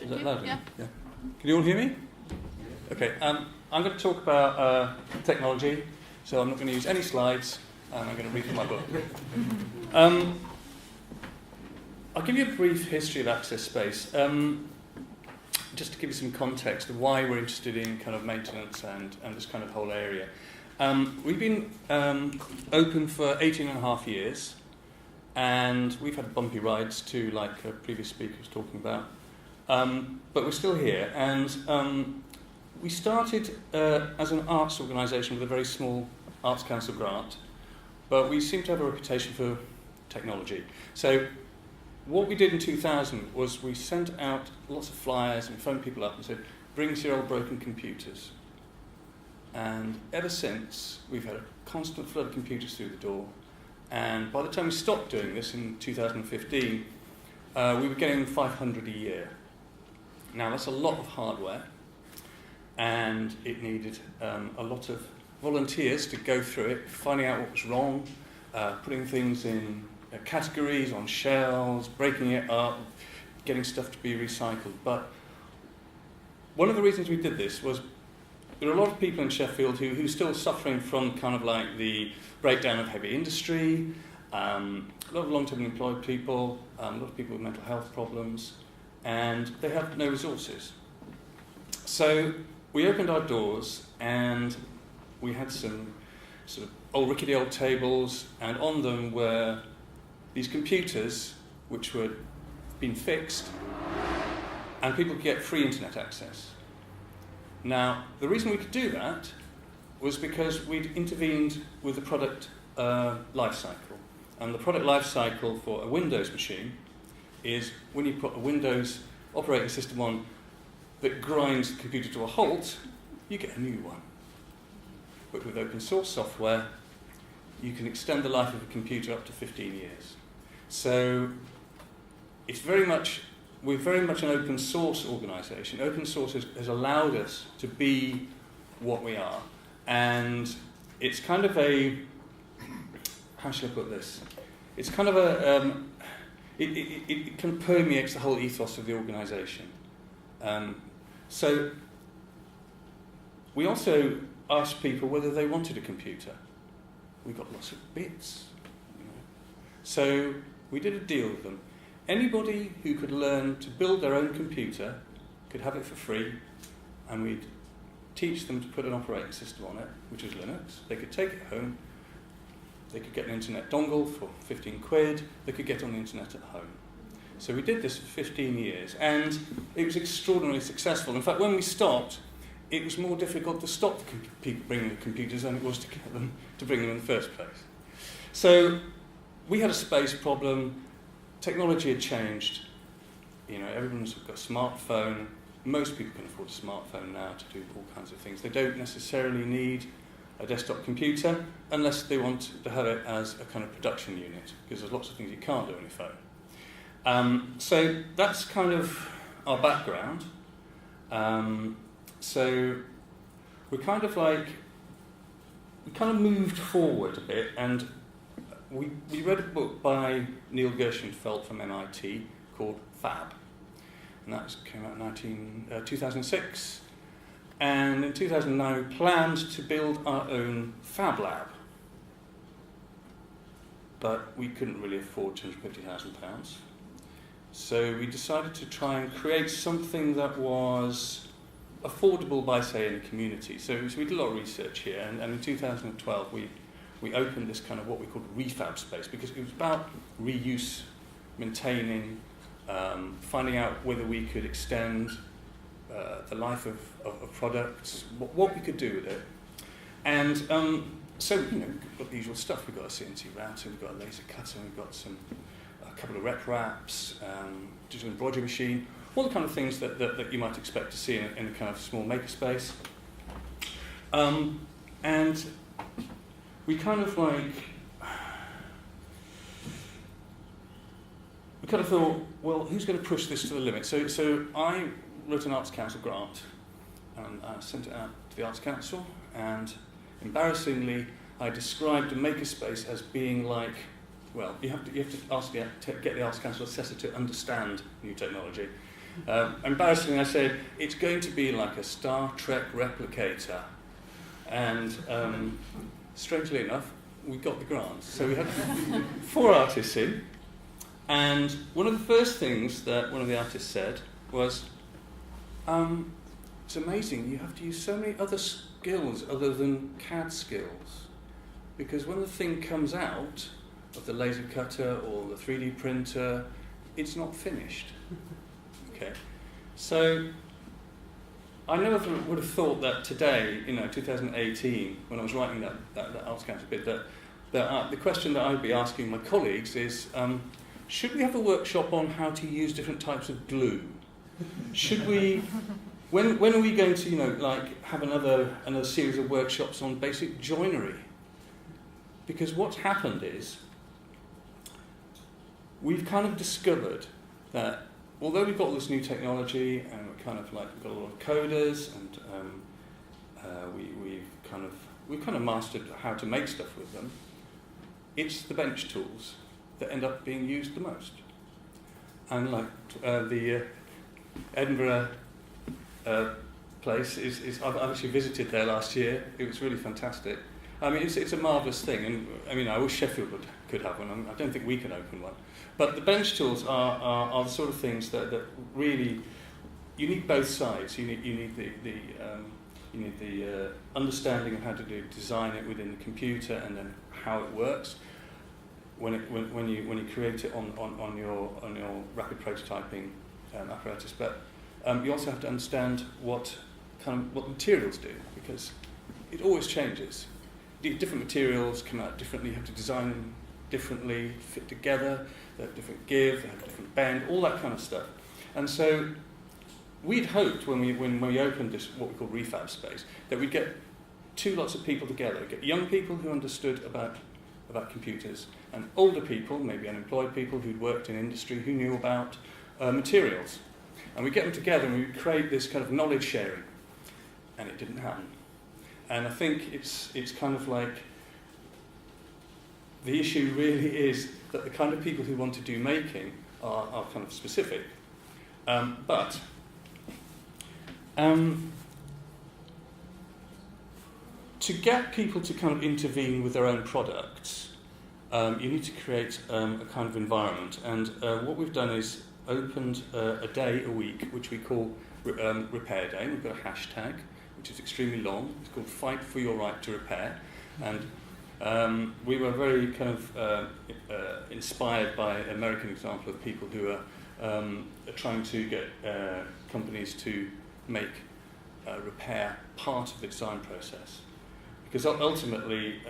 Is that loud? Yeah. Can you all hear me? Okay. I'm going to talk about technology, so I'm not going to use any slides, and I'm going to read from my book. I'll give you a brief history of access space, just to give you some context of why we're interested in kind of maintenance and this kind of whole area. We've been open for 18 and a half years, and we've had bumpy rides too, like a previous speaker was talking about. But we're still here, and we started as an arts organisation with a very small Arts Council grant, but we seem to have a reputation for technology. So what we did in 2000 was we sent out lots of flyers and phoned people up and said, bring us your old broken computers. And ever since, we've had a constant flood of computers through the door. And by the time we stopped doing this in 2015, we were getting 500 a year. Now, that's a lot of hardware, and it needed a lot of volunteers to go through it, finding out what was wrong, putting things in categories on shelves, breaking it up, getting stuff to be recycled. But one of the reasons we did this was there are a lot of people in Sheffield who are still suffering from kind of like the breakdown of heavy industry, a lot of long-term employed people, a lot of people with mental health problems, and they have no resources. So we opened our doors, and we had some sort of old rickety old tables, and on them were these computers which were being fixed, and people could get free internet access. Now, the reason we could do that was because we'd intervened with the product life cycle. And the product life cycle for a Windows machine is when you put a Windows operating system on that grinds the computer to a halt, you get a new one. But with open source software, you can extend the life of a computer up to 15 years. So we're very much an open source organisation. Open source has allowed us to be what we are. And it's kind of how shall I put this? It's kind of it kind of permeates the whole ethos of the organisation. So we also asked people whether they wanted a computer. We got lots of bits. So we did a deal with them. Anybody who could learn to build their own computer could have it for free, and we'd teach them to put an operating system on it, which was Linux. They could take it home. They could get an internet dongle for 15 quid. They could get on the internet at home. So we did this for 15 years, and it was extraordinarily successful. In fact, when we stopped, it was more difficult to stop people bringing the computers than it was to get them to bring them in the first place. So we had a space problem. Technology had changed. Everyone's got a smartphone. Most people can afford a smartphone now to do all kinds of things. They don't necessarily need a desktop computer unless they want to have it as a kind of production unit, because there's lots of things you can't do on your phone. So that's kind of our background. So we kind of moved forward a bit, and we read a book by Neil Gershenfeld from MIT called Fab, and that came out in 2006. And in 2009 we planned to build our own Fab Lab, but we couldn't really afford £250,000. So we decided to try and create something that was affordable by, say, in a community. So we did a lot of research here, and in 2012 we opened this kind of what we called refab space, because it was about reuse, maintaining, finding out whether we could extend the life of products, what we could do with it. And so, we've got the usual stuff. We've got a CNC router, we've got a laser cutter, we've got a couple of rep wraps, digital embroidery machine, all the kind of things that you might expect to see in a kind of small makerspace. And we kind of thought, well, who's going to push this to the limit? So I wrote an Arts Council grant, and I sent it out to the Arts Council, and embarrassingly, I described a makerspace as being like, well, you have to get the Arts Council assessor to understand new technology. Embarrassingly, I said, it's going to be like a Star Trek replicator. And strangely enough, we got the grant. So we had 4 artists in. And one of the first things that one of the artists said was, it's amazing, you have to use so many other skills other than CAD skills. Because when the thing comes out of the laser cutter or the 3D printer, it's not finished. Okay, so I never would have thought that today, 2018, when I was writing that Arts Council bit, that the question that I would be asking my colleagues is, should we have a workshop on how to use different types of glue? Should we, when are we going to, have another series of workshops on basic joinery? Because what's happened is, we've kind of discovered that although we've got all this new technology and we've got a lot of coders and we've kind of mastered how to make stuff with them, it's the bench tools that end up being used the most. And the Edinburgh place I've actually visited there last year. It was really fantastic. I mean, it's a marvellous thing, and I wish Sheffield could have one. I don't think we can open one. But the bench tools are the sort of things that really, you need both sides. You need the understanding of how to design it within the computer, and then how it works when you create it on your rapid prototyping apparatus. But you also have to understand what materials do, because it always changes. Different materials come out differently. You have to design them differently, fit together. They have different give, they have different bend, all that kind of stuff. And so we'd hoped when we opened this, what we call refab space, that we'd get 2 lots of people together. Get young people who understood about computers, and older people, maybe unemployed people who'd worked in industry, who knew about materials. And we'd get them together and we'd create this kind of knowledge sharing. And it didn't happen. And I think it's kind of like, the issue really is that the kind of people who want to do making are kind of specific. But to get people to kind of intervene with their own products, you need to create a kind of environment. And what we've done is opened a day a week, which we call Repair Day. We've got a hashtag, which is extremely long. It's called Fight for Your Right to Repair. And we were very kind of inspired by an American example of people who are trying to get companies to make repair part of the design process. Because ultimately,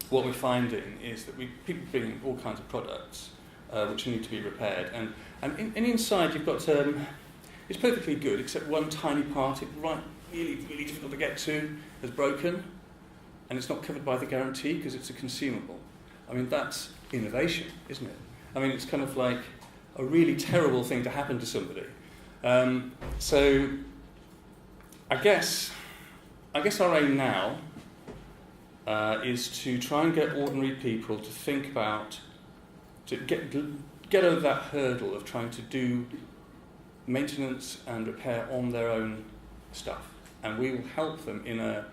what we're finding is that people bring all kinds of products which need to be repaired. And inside you've got, it's perfectly good, except one tiny part, really difficult to get to, has broken. And it's not covered by the guarantee because it's a consumable. I mean, that's innovation, isn't it? I mean, it's kind of like a really terrible thing to happen to somebody. So I guess our aim now is to try and get ordinary people to think about, to get over that hurdle of trying to do maintenance and repair on their own stuff. And we will help them in an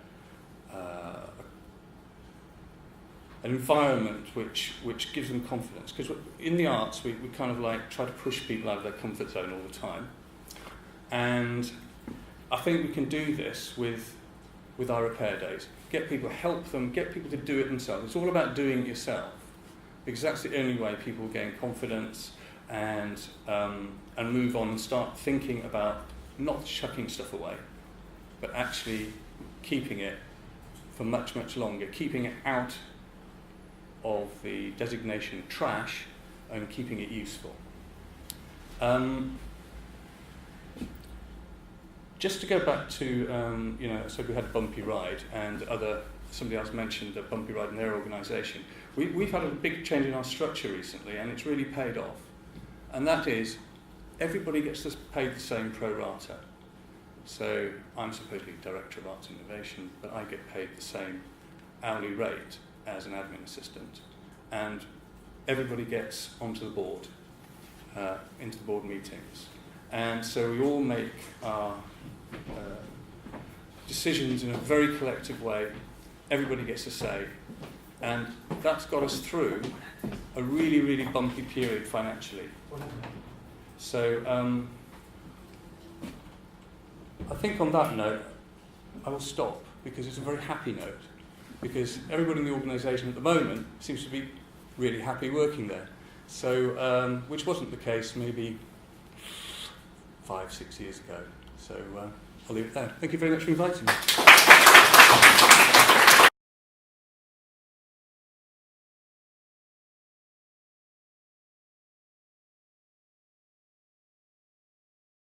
environment which gives them confidence. Because in the arts, we kind of like try to push people out of their comfort zone all the time. And I think we can do this with our repair days. Get people, help them, get people to do it themselves. It's all about doing it yourself. Because that's the only way people gain confidence and move on and start thinking about not chucking stuff away, but actually keeping it for much, much longer, keeping it out of the designation trash and keeping it useful. Just to go back to, so we had a bumpy ride, and somebody else mentioned a bumpy ride in their organisation. We've had a big change in our structure recently, and it's really paid off. And that is, everybody gets paid the same pro rata. So I'm supposedly Director of Arts Innovation, but I get paid the same hourly rate as an admin assistant. And everybody gets onto the board, into the board meetings. And so we all make our decisions in a very collective way. Everybody gets a say. And that's got us through a really, really bumpy period financially. So I think on that note, I will stop, because it's a very happy note. Because everybody in the organisation at the moment seems to be really happy working there. So, which wasn't the case maybe 5-6 years ago. So I'll leave it there. Thank you very much for inviting me.